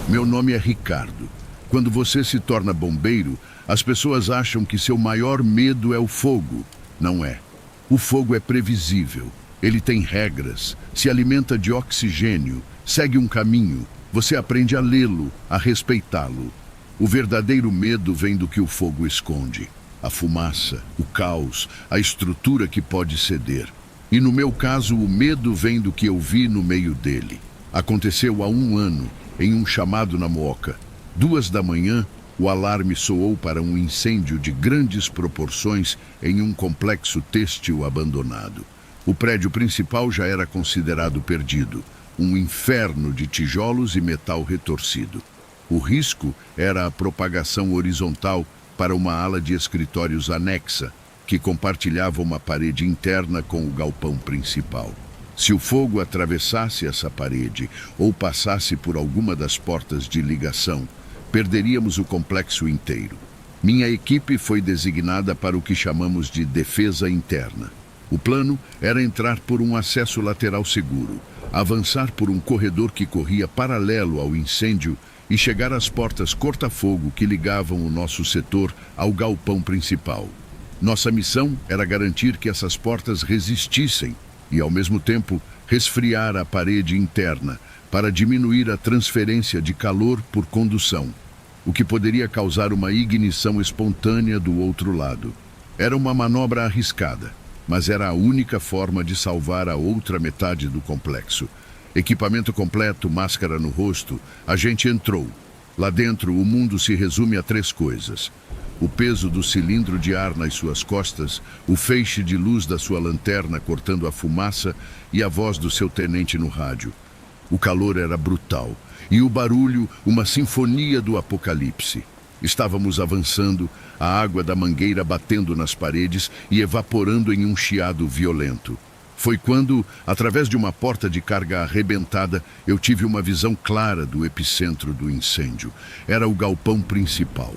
Meu nome é Ricardo. Quando você se torna bombeiro, as pessoas acham que seu maior medo é o fogo. Não é. O fogo é previsível. Ele tem regras, se alimenta de oxigênio, segue um caminho. Você aprende a lê-lo, a respeitá-lo. O verdadeiro medo vem do que o fogo esconde. A fumaça, o caos, a estrutura que pode ceder. E no meu caso, o medo vem do que eu vi no meio dele. Aconteceu há 1 ano, em um chamado na Mooca. 2 da manhã, o alarme soou para um incêndio de grandes proporções em um complexo têxtil abandonado. O prédio principal já era considerado perdido, um inferno de tijolos e metal retorcido. O risco era a propagação horizontal para uma ala de escritórios anexa, que compartilhava uma parede interna com o galpão principal. Se o fogo atravessasse essa parede ou passasse por alguma das portas de ligação, perderíamos o complexo inteiro. Minha equipe foi designada para o que chamamos de defesa interna. O plano era entrar por um acesso lateral seguro, avançar por um corredor que corria paralelo ao incêndio e chegar às portas corta-fogo que ligavam o nosso setor ao galpão principal. Nossa missão era garantir que essas portas resistissem e, ao mesmo tempo, resfriar a parede interna para diminuir a transferência de calor por condução, o que poderia causar uma ignição espontânea do outro lado. Era uma manobra arriscada, mas era a única forma de salvar a outra metade do complexo. Equipamento completo, máscara no rosto, a gente entrou. Lá dentro, o mundo se resume a 3 coisas: o peso do cilindro de ar nas suas costas, o feixe de luz da sua lanterna cortando a fumaça e a voz do seu tenente no rádio. O calor era brutal e o barulho uma sinfonia do apocalipse. Estávamos avançando, a água da mangueira batendo nas paredes e evaporando em um chiado violento. Foi quando, através de uma porta de carga arrebentada, eu tive uma visão clara do epicentro do incêndio. Era o galpão principal.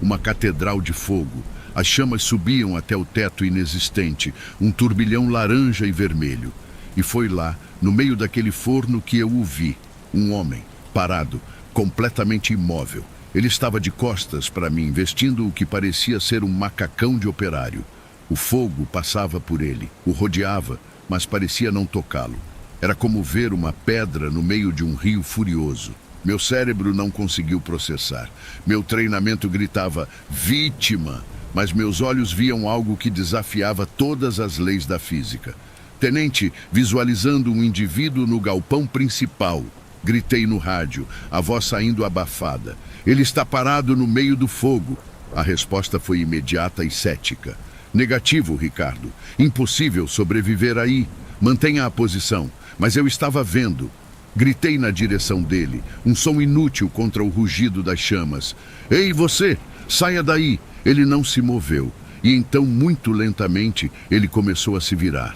Uma catedral de fogo. As chamas subiam até o teto inexistente, um turbilhão laranja e vermelho. E foi lá, no meio daquele forno, que eu o vi. Um homem, parado, completamente imóvel. Ele estava de costas para mim, vestindo o que parecia ser um macacão de operário. O fogo passava por ele, o rodeava, mas parecia não tocá-lo. Era como ver uma pedra no meio de um rio furioso. Meu cérebro não conseguiu processar. Meu treinamento gritava vítima, mas meus olhos viam algo que desafiava todas as leis da física. Tenente, visualizando um indivíduo no galpão principal. Gritei no rádio, a voz saindo abafada. Ele está parado no meio do fogo. A resposta foi imediata e cética. Negativo, Ricardo. Impossível sobreviver aí. Mantenha a posição. Mas eu estava vendo. Gritei na direção dele, um som inútil contra o rugido das chamas. Ei, você! Saia daí! Ele não se moveu. E então, muito lentamente, ele começou a se virar.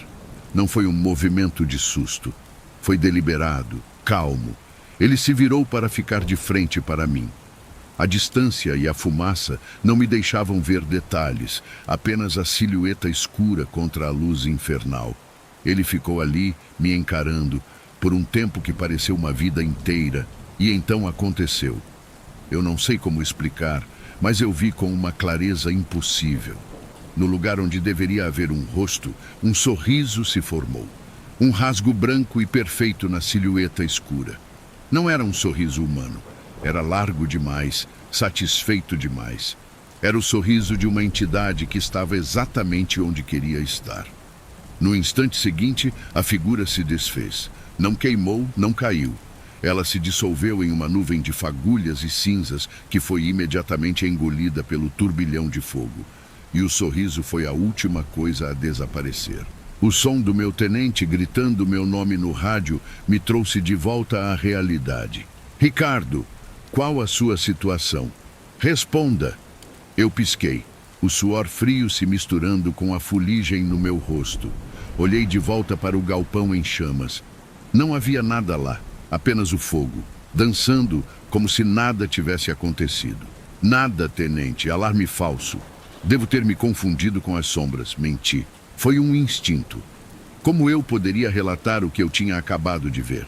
Não foi um movimento de susto. Foi deliberado, calmo. Ele se virou para ficar de frente para mim. A distância e a fumaça não me deixavam ver detalhes, apenas a silhueta escura contra a luz infernal. Ele ficou ali, me encarando, por um tempo que pareceu uma vida inteira, e então aconteceu. Eu não sei como explicar, mas eu vi com uma clareza impossível. No lugar onde deveria haver um rosto, um sorriso se formou. Um rasgo branco e perfeito na silhueta escura. Não era um sorriso humano. Era largo demais, satisfeito demais. Era o sorriso de uma entidade que estava exatamente onde queria estar. No instante seguinte, a figura se desfez. Não queimou, não caiu. Ela se dissolveu em uma nuvem de fagulhas e cinzas que foi imediatamente engolida pelo turbilhão de fogo. E o sorriso foi a última coisa a desaparecer. O som do meu tenente gritando meu nome no rádio me trouxe de volta à realidade. Ricardo, qual a sua situação? Responda. Eu pisquei, o suor frio se misturando com a fuligem no meu rosto. Olhei de volta para o galpão em chamas. Não havia nada lá, apenas o fogo, dançando como se nada tivesse acontecido. Nada, tenente, alarme falso. Devo ter me confundido com as sombras, menti. Foi um instinto. Como eu poderia relatar o que eu tinha acabado de ver?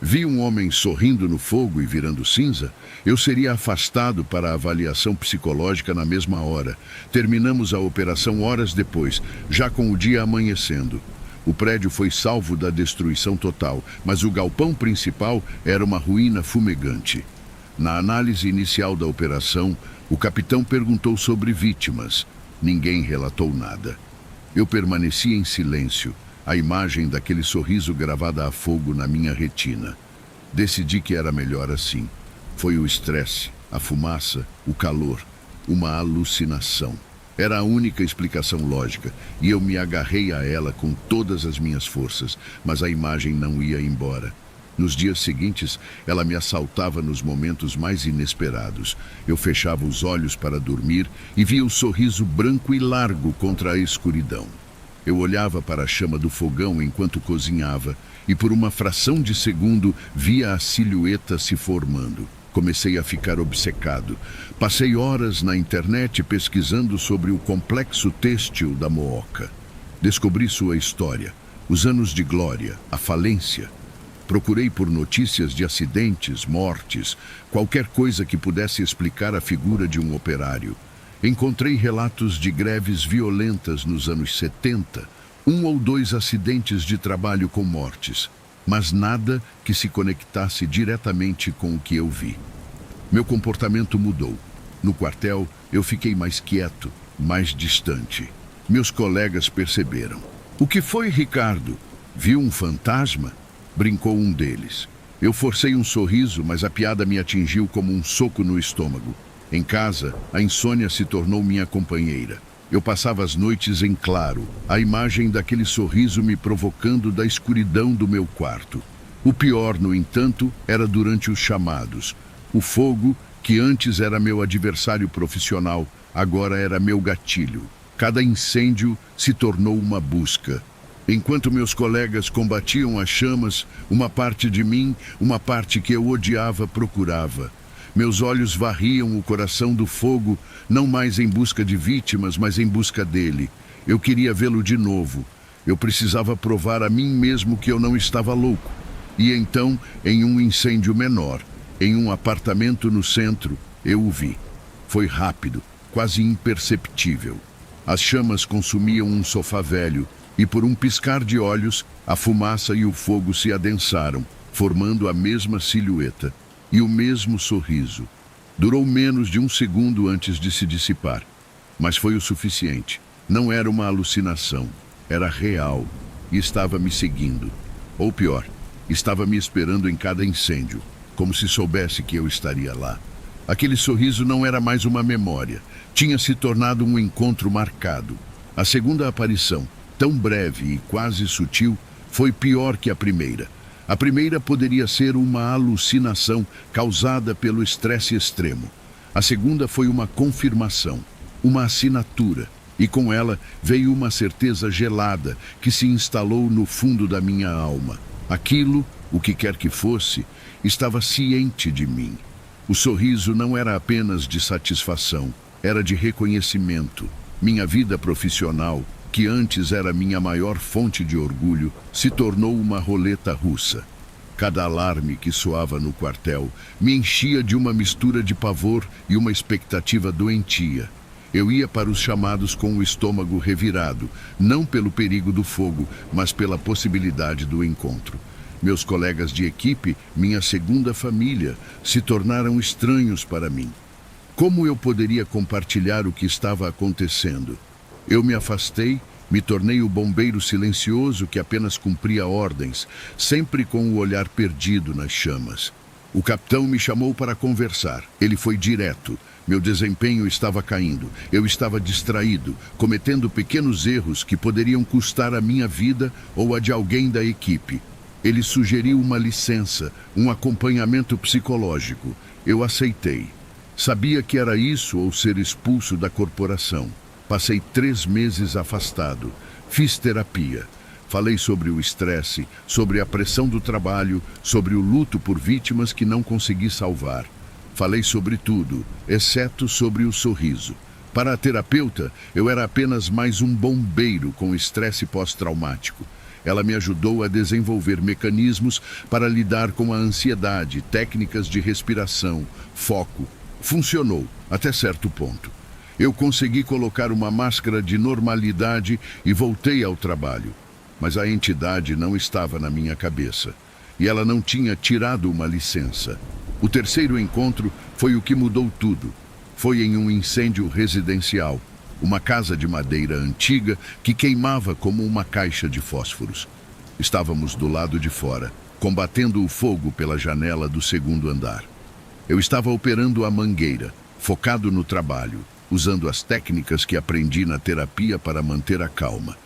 Vi um homem sorrindo no fogo e virando cinza, eu seria afastado para a avaliação psicológica na mesma hora. Terminamos a operação horas depois, já com o dia amanhecendo. O prédio foi salvo da destruição total, mas o galpão principal era uma ruína fumegante. Na análise inicial da operação, o capitão perguntou sobre vítimas. Ninguém relatou nada. Eu permaneci em silêncio, a imagem daquele sorriso gravada a fogo na minha retina. Decidi que era melhor assim. Foi o estresse, a fumaça, o calor, uma alucinação. Era a única explicação lógica, e eu me agarrei a ela com todas as minhas forças, mas a imagem não ia embora. Nos dias seguintes, ela me assaltava nos momentos mais inesperados. Eu fechava os olhos para dormir e via o sorriso branco e largo contra a escuridão. Eu olhava para a chama do fogão enquanto cozinhava e por uma fração de segundo via a silhueta se formando. Comecei a ficar obcecado. Passei horas na internet pesquisando sobre o complexo têxtil da Mooca. Descobri sua história, os anos de glória, a falência. Procurei por notícias de acidentes, mortes, qualquer coisa que pudesse explicar a figura de um operário. Encontrei relatos de greves violentas nos anos 70, 1 ou 2 acidentes de trabalho com mortes, mas nada que se conectasse diretamente com o que eu vi. Meu comportamento mudou. No quartel, eu fiquei mais quieto, mais distante. Meus colegas perceberam. "O que foi, Ricardo? Viu um fantasma?" Brincou um deles. Eu forcei um sorriso, mas a piada me atingiu como um soco no estômago. Em casa, a insônia se tornou minha companheira. Eu passava as noites em claro, a imagem daquele sorriso me provocando da escuridão do meu quarto. O pior, no entanto, era durante os chamados. O fogo, que antes era meu adversário profissional, agora era meu gatilho. Cada incêndio se tornou uma busca. Enquanto meus colegas combatiam as chamas, uma parte de mim, uma parte que eu odiava, procurava. Meus olhos varriam o coração do fogo, não mais em busca de vítimas, mas em busca dele. Eu queria vê-lo de novo. Eu precisava provar a mim mesmo que eu não estava louco. E então, em um incêndio menor, em um apartamento no centro, eu o vi. Foi rápido, quase imperceptível. As chamas consumiam um sofá velho, e por um piscar de olhos, a fumaça e o fogo se adensaram, formando a mesma silhueta e o mesmo sorriso. Durou menos de 1 segundo antes de se dissipar, mas foi o suficiente. Não era uma alucinação, era real e estava me seguindo. Ou pior, estava me esperando em cada incêndio, como se soubesse que eu estaria lá. Aquele sorriso não era mais uma memória, tinha se tornado um encontro marcado. A segunda aparição, tão breve e quase sutil, foi pior que a primeira. A primeira poderia ser uma alucinação causada pelo estresse extremo. A segunda foi uma confirmação, uma assinatura, e com ela veio uma certeza gelada que se instalou no fundo da minha alma. Aquilo, o que quer que fosse, estava ciente de mim. O sorriso não era apenas de satisfação, era de reconhecimento. Minha vida profissional, que antes era minha maior fonte de orgulho, se tornou uma roleta russa. Cada alarme que soava no quartel me enchia de uma mistura de pavor e uma expectativa doentia. Eu ia para os chamados com o estômago revirado, não pelo perigo do fogo, mas pela possibilidade do encontro. Meus colegas de equipe, minha segunda família, se tornaram estranhos para mim. Como eu poderia compartilhar o que estava acontecendo? Eu me afastei, me tornei o bombeiro silencioso que apenas cumpria ordens, sempre com o olhar perdido nas chamas. O capitão me chamou para conversar. Ele foi direto. Meu desempenho estava caindo. Eu estava distraído, cometendo pequenos erros que poderiam custar a minha vida ou a de alguém da equipe. Ele sugeriu uma licença, um acompanhamento psicológico. Eu aceitei. Sabia que era isso ou ser expulso da corporação. Passei 3 meses afastado. Fiz terapia. Falei sobre o estresse, sobre a pressão do trabalho, sobre o luto por vítimas que não consegui salvar. Falei sobre tudo, exceto sobre o sorriso. Para a terapeuta, eu era apenas mais um bombeiro com estresse pós-traumático. Ela me ajudou a desenvolver mecanismos para lidar com a ansiedade, técnicas de respiração, foco. Funcionou, até certo ponto. Eu consegui colocar uma máscara de normalidade e voltei ao trabalho. Mas a entidade não estava na minha cabeça. E ela não tinha tirado uma licença. O terceiro encontro foi o que mudou tudo. Foi em um incêndio residencial. Uma casa de madeira antiga que queimava como uma caixa de fósforos. Estávamos do lado de fora, combatendo o fogo pela janela do segundo andar. Eu estava operando a mangueira, focado no trabalho, usando as técnicas que aprendi na terapia para manter a calma.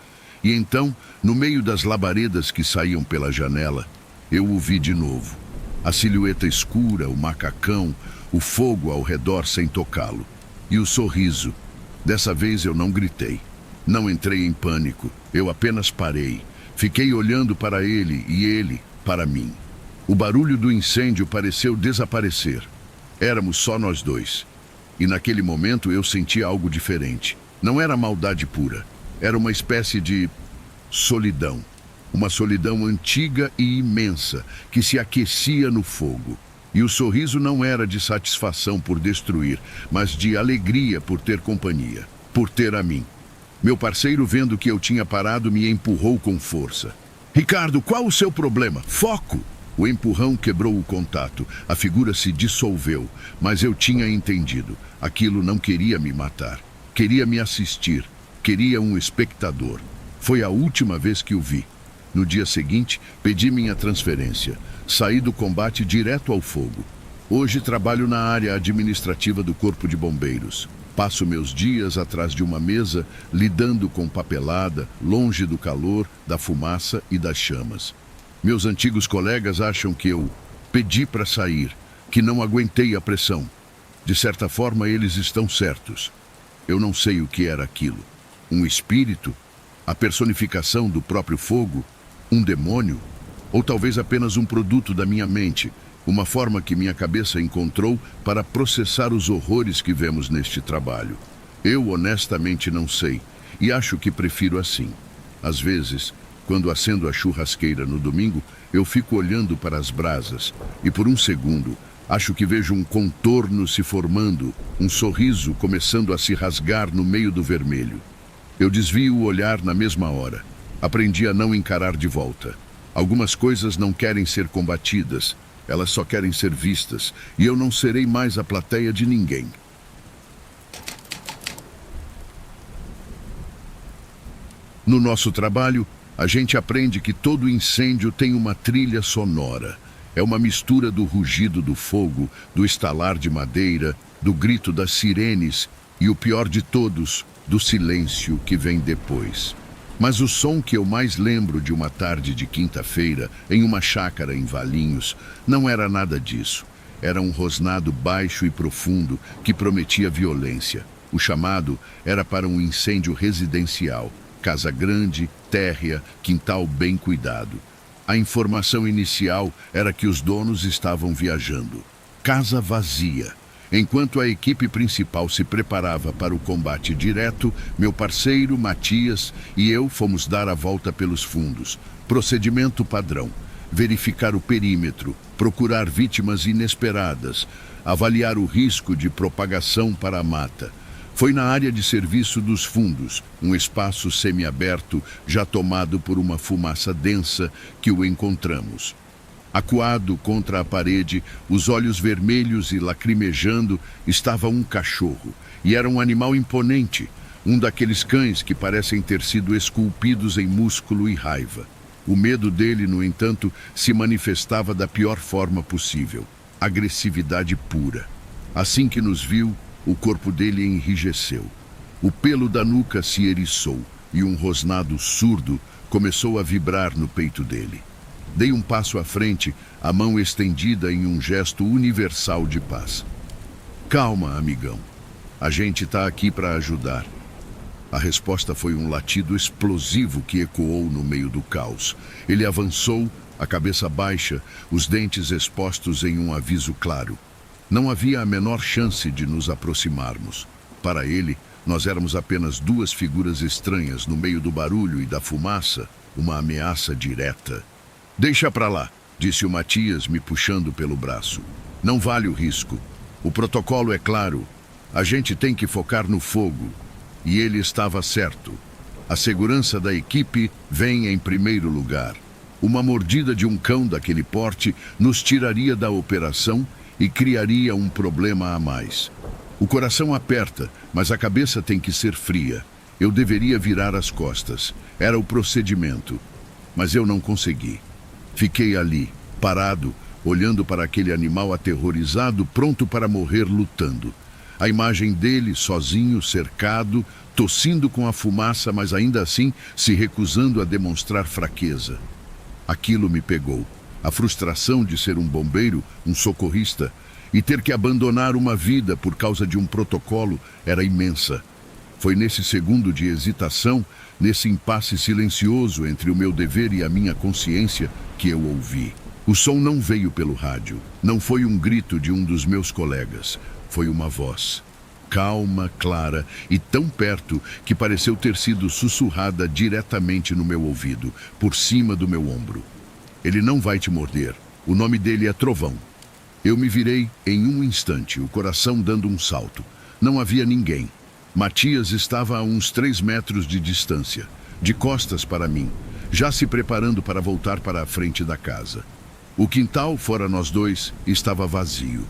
E então, no meio das labaredas que saíam pela janela, eu o vi de novo. A silhueta escura, o macacão, o fogo ao redor sem tocá-lo. E o sorriso. Dessa vez eu não gritei. Não entrei em pânico. Eu apenas parei. Fiquei olhando para ele e ele para mim. O barulho do incêndio pareceu desaparecer. Éramos só nós dois. E naquele momento eu senti algo diferente. Não era maldade pura. Era uma espécie de solidão. Uma solidão antiga e imensa que se aquecia no fogo. E o sorriso não era de satisfação por destruir, mas de alegria por ter companhia, por ter a mim. Meu parceiro, vendo que eu tinha parado, me empurrou com força. Ricardo, qual o seu problema? Foco! O empurrão quebrou o contato, a figura se dissolveu, mas eu tinha entendido. Aquilo não queria me matar, queria me assistir, queria um espectador. Foi a última vez que o vi. No dia seguinte, pedi minha transferência. Saí do combate direto ao fogo. Hoje trabalho na área administrativa do Corpo de Bombeiros. Passo meus dias atrás de uma mesa, lidando com papelada, longe do calor, da fumaça e das chamas. Meus antigos colegas acham que eu pedi para sair, que não aguentei a pressão. De certa forma, eles estão certos. Eu não sei o que era aquilo. Um espírito? A personificação do próprio fogo? Um demônio? Ou talvez apenas um produto da minha mente, uma forma que minha cabeça encontrou para processar os horrores que vemos neste trabalho. Eu honestamente não sei, e acho que prefiro assim. Às vezes, quando acendo a churrasqueira no domingo, eu fico olhando para as brasas, e por um segundo, acho que vejo um contorno se formando, um sorriso começando a se rasgar no meio do vermelho. Eu desvio o olhar na mesma hora. Aprendi a não encarar de volta. Algumas coisas não querem ser combatidas, elas só querem ser vistas, e eu não serei mais a plateia de ninguém. No nosso trabalho, a gente aprende que todo incêndio tem uma trilha sonora. É uma mistura do rugido do fogo, do estalar de madeira, do grito das sirenes e, o pior de todos, do silêncio que vem depois. Mas o som que eu mais lembro de uma tarde de quinta-feira, em uma chácara em Valinhos, não era nada disso. Era um rosnado baixo e profundo que prometia violência. O chamado era para um incêndio residencial, casa grande, térrea, quintal bem cuidado. A informação inicial era que os donos estavam viajando. Casa vazia. Enquanto a equipe principal se preparava para o combate direto, meu parceiro, Matias, e eu fomos dar a volta pelos fundos. Procedimento padrão: verificar o perímetro, procurar vítimas inesperadas, avaliar o risco de propagação para a mata. Foi na área de serviço dos fundos, um espaço semiaberto já tomado por uma fumaça densa, que o encontramos. Acuado contra a parede, os olhos vermelhos e lacrimejando, estava um cachorro. E era um animal imponente, um daqueles cães que parecem ter sido esculpidos em músculo e raiva. O medo dele, no entanto, se manifestava da pior forma possível: agressividade pura. Assim que nos viu, o corpo dele enrijeceu. O pelo da nuca se eriçou e um rosnado surdo começou a vibrar no peito dele. Dei um passo à frente, a mão estendida em um gesto universal de paz. Calma, amigão. A gente está aqui para ajudar. A resposta foi um latido explosivo que ecoou no meio do caos. Ele avançou, a cabeça baixa, os dentes expostos em um aviso claro. Não havia a menor chance de nos aproximarmos. Para ele, Nós éramos apenas duas figuras estranhas no meio do barulho e da fumaça, uma ameaça direta. Deixa pra lá, disse o Matias, me puxando pelo braço. Não vale o risco. O protocolo é claro. A gente tem que focar no fogo. E ele estava certo. A segurança da equipe vem em primeiro lugar. Uma mordida de um cão daquele porte nos tiraria da operação e criaria um problema a mais. O coração aperta, mas a cabeça tem que ser fria. Eu deveria virar as costas. Era o procedimento. Mas eu não consegui. Fiquei ali, parado, olhando para aquele animal aterrorizado, pronto para morrer lutando. A imagem dele, sozinho, cercado, tossindo com a fumaça, mas ainda assim se recusando a demonstrar fraqueza. Aquilo me pegou. A frustração de ser um bombeiro, um socorrista, e ter que abandonar uma vida por causa de um protocolo era imensa. Foi nesse segundo de hesitação, nesse impasse silencioso entre o meu dever e a minha consciência, que eu ouvi. O som não veio pelo rádio. Não foi um grito de um dos meus colegas. Foi uma voz. Calma, clara e tão perto que pareceu ter sido sussurrada diretamente no meu ouvido, por cima do meu ombro. Ele não vai te morder. O nome dele é Trovão. Eu me virei em um instante, o coração dando um salto. Não havia ninguém. Matias estava a uns 3 metros de distância, de costas para mim, já se preparando para voltar para a frente da casa. O quintal, fora nós dois, estava vazio.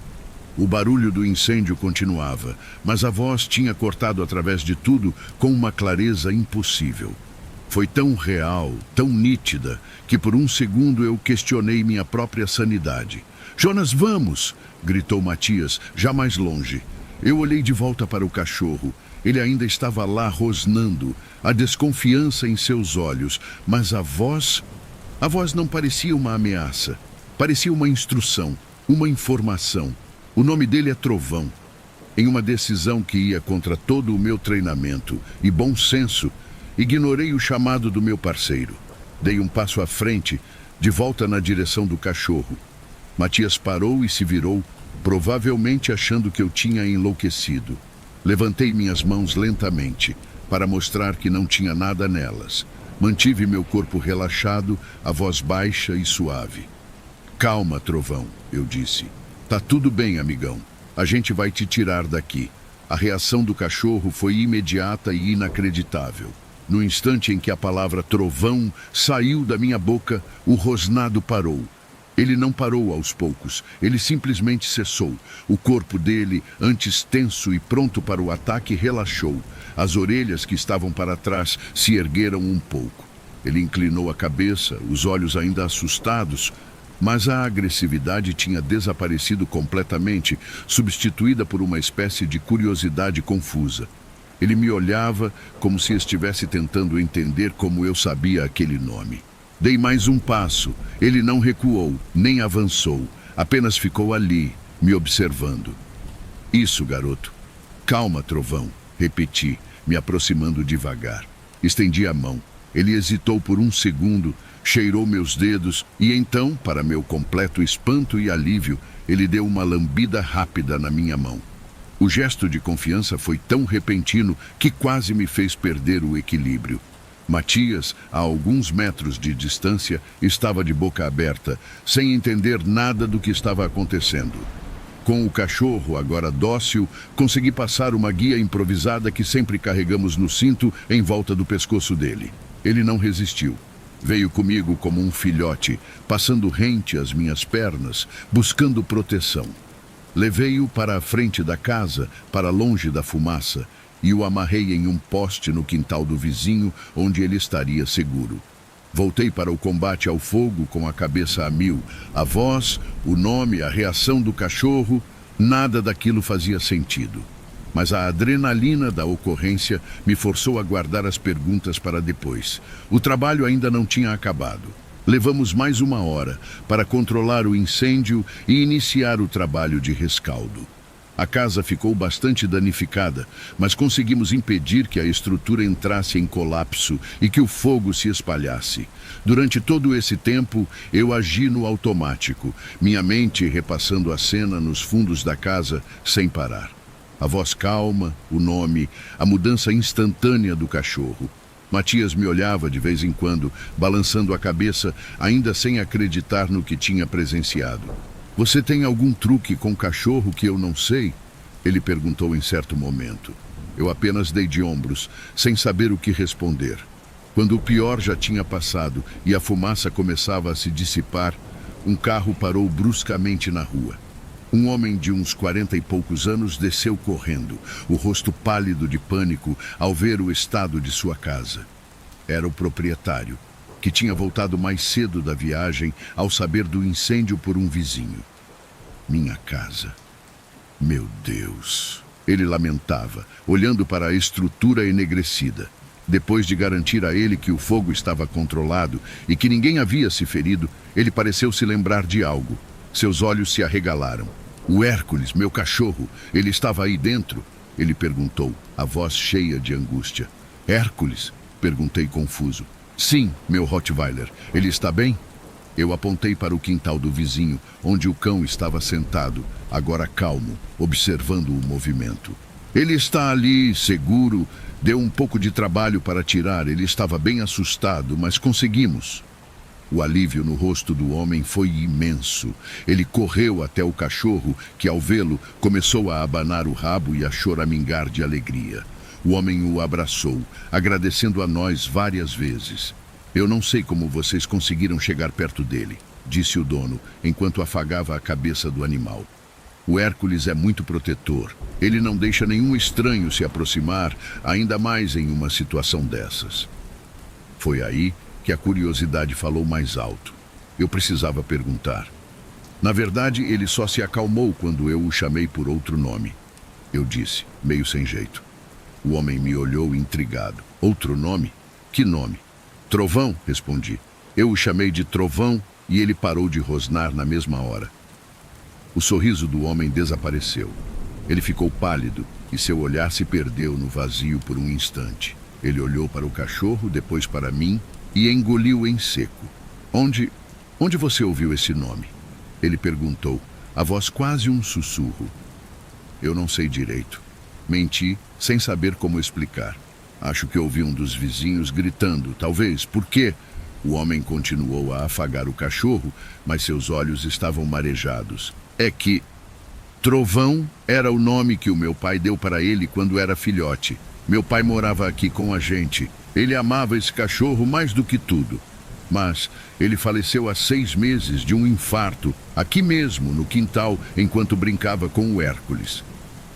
O barulho do incêndio continuava, mas a voz tinha cortado através de tudo com uma clareza impossível. Foi tão real, tão nítida, que por um segundo eu questionei minha própria sanidade. Jonas, vamos! Gritou Matias, já mais longe. Eu olhei de volta para o cachorro. Ele ainda estava lá rosnando, a desconfiança em seus olhos, mas a voz não parecia uma ameaça. Parecia uma instrução, uma informação. O nome dele é Trovão. Em uma decisão que ia contra todo o meu treinamento e bom senso, ignorei o chamado do meu parceiro. Dei um passo à frente, de volta na direção do cachorro. Matias parou e se virou, provavelmente achando que eu tinha enlouquecido. Levantei minhas mãos lentamente, para mostrar que não tinha nada nelas. Mantive meu corpo relaxado, a voz baixa e suave. Calma, Trovão, eu disse. Tá tudo bem, amigão. A gente vai te tirar daqui. A reação do cachorro foi imediata e inacreditável. No instante em que a palavra trovão saiu da minha boca, o rosnado parou. Ele não parou aos poucos, ele simplesmente cessou. O corpo dele, antes tenso e pronto para o ataque, relaxou. As orelhas que estavam para trás se ergueram um pouco. Ele inclinou a cabeça, os olhos ainda assustados, mas a agressividade tinha desaparecido completamente, substituída por uma espécie de curiosidade confusa. Ele me olhava como se estivesse tentando entender como eu sabia aquele nome. Dei mais um passo. Ele não recuou, nem avançou. Apenas ficou ali, me observando. Isso, garoto. Calma, Trovão, repeti, me aproximando devagar. Estendi a mão. Ele hesitou por um segundo, cheirou meus dedos e então, para meu completo espanto e alívio, ele deu uma lambida rápida na minha mão. O gesto de confiança foi tão repentino que quase me fez perder o equilíbrio. Matias, a alguns metros de distância, estava de boca aberta, sem entender nada do que estava acontecendo. Com o cachorro, agora dócil, consegui passar uma guia improvisada que sempre carregamos no cinto em volta do pescoço dele. Ele não resistiu. Veio comigo como um filhote, passando rente às minhas pernas, buscando proteção. Levei-o para a frente da casa, para longe da fumaça, e o amarrei em um poste no quintal do vizinho, onde ele estaria seguro. Voltei para o combate ao fogo com a cabeça a mil. A voz, o nome, a reação do cachorro, nada daquilo fazia sentido. Mas a adrenalina da ocorrência me forçou a guardar as perguntas para depois. O trabalho ainda não tinha acabado. Levamos mais 1 hora para controlar o incêndio e iniciar o trabalho de rescaldo. A casa ficou bastante danificada, mas conseguimos impedir que a estrutura entrasse em colapso e que o fogo se espalhasse. Durante todo esse tempo, eu agi no automático, minha mente repassando a cena nos fundos da casa sem parar. A voz calma, o nome, a mudança instantânea do cachorro. Matias me olhava de vez em quando, balançando a cabeça, ainda sem acreditar no que tinha presenciado. Você tem algum truque com cachorro que eu não sei? Ele perguntou em certo momento. Eu apenas dei de ombros, sem saber o que responder. Quando o pior já tinha passado e a fumaça começava a se dissipar, um carro parou bruscamente na rua. Um homem de uns 40 e poucos anos desceu correndo, o rosto pálido de pânico ao ver o estado de sua casa. Era o proprietário, que tinha voltado mais cedo da viagem ao saber do incêndio por um vizinho. Minha casa. Meu Deus! Ele lamentava, olhando para a estrutura enegrecida. Depois de garantir a ele que o fogo estava controlado e que ninguém havia se ferido, ele pareceu se lembrar de algo. Seus olhos se arregalaram. O Hércules, meu cachorro, ele estava aí dentro? Ele perguntou, a voz cheia de angústia. Hércules? Perguntei confuso. Sim, meu Rottweiler. Ele está bem? Eu apontei para o quintal do vizinho, onde o cão estava sentado, agora calmo, observando o movimento. Ele está ali, seguro. Deu um pouco de trabalho para tirar. Ele estava bem assustado, mas conseguimos. O alívio no rosto do homem foi imenso. Ele correu até o cachorro, que ao vê-lo começou a abanar o rabo e a choramingar de alegria. O homem o abraçou, agradecendo a nós várias vezes. Eu não sei como vocês conseguiram chegar perto dele, disse o dono, enquanto afagava a cabeça do animal. O Hércules é muito protetor. Ele não deixa nenhum estranho se aproximar, ainda mais em uma situação dessas. Foi aí que a curiosidade falou mais alto. Eu precisava perguntar. Na verdade, ele só se acalmou quando eu o chamei por outro nome. Eu disse, meio sem jeito. O homem me olhou intrigado. Outro nome? Que nome? Trovão, respondi. Eu o chamei de Trovão e ele parou de rosnar na mesma hora. O sorriso do homem desapareceu. Ele ficou pálido e seu olhar se perdeu no vazio por um instante. Ele olhou para o cachorro, depois para mim e engoliu em seco. Onde você ouviu esse nome? Ele perguntou, a voz quase um sussurro. Eu não sei direito. Menti, sem saber como explicar. Acho que ouvi um dos vizinhos gritando, talvez, por quê? O homem continuou a afagar o cachorro, mas seus olhos estavam marejados. É que Trovão era o nome que o meu pai deu para ele quando era filhote. Meu pai morava aqui com a gente. Ele amava esse cachorro mais do que tudo. Mas ele faleceu há 6 meses de um infarto, aqui mesmo, no quintal, enquanto brincava com o Hércules.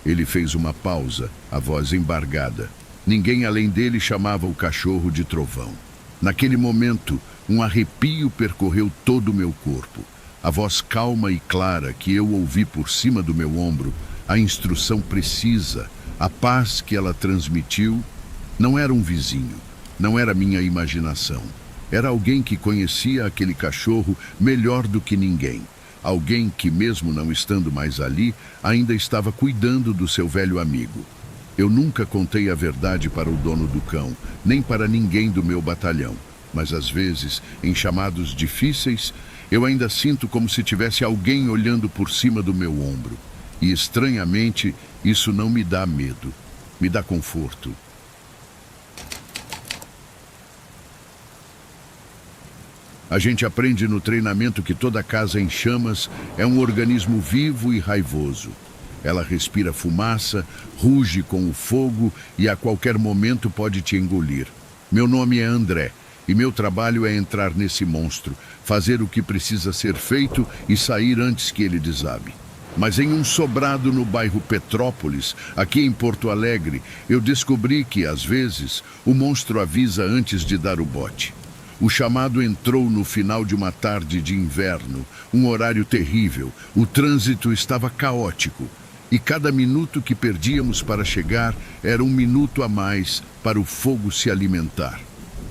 Ele fez uma pausa, a voz embargada. Ninguém além dele chamava o cachorro de Trovão. Naquele momento, um arrepio percorreu todo o meu corpo. A voz calma e clara que eu ouvi por cima do meu ombro, a instrução precisa, a paz que ela transmitiu, não era um vizinho, não era minha imaginação. Era alguém que conhecia aquele cachorro melhor do que ninguém. Alguém que, mesmo não estando mais ali, ainda estava cuidando do seu velho amigo. Eu nunca contei a verdade para o dono do cão, nem para ninguém do meu batalhão. Mas às vezes, em chamados difíceis, eu ainda sinto como se tivesse alguém olhando por cima do meu ombro. E estranhamente, isso não me dá medo, me dá conforto. A gente aprende no treinamento que toda casa em chamas é um organismo vivo e raivoso. Ela respira fumaça, ruge com o fogo e a qualquer momento pode te engolir. Meu nome é André e meu trabalho é entrar nesse monstro, fazer o que precisa ser feito e sair antes que ele desabe. Mas em um sobrado no bairro Petrópolis, aqui em Porto Alegre, eu descobri que, às vezes, o monstro avisa antes de dar o bote. O chamado entrou no final de uma tarde de inverno, um horário terrível. O trânsito estava caótico e cada minuto que perdíamos para chegar era um minuto a mais para o fogo se alimentar.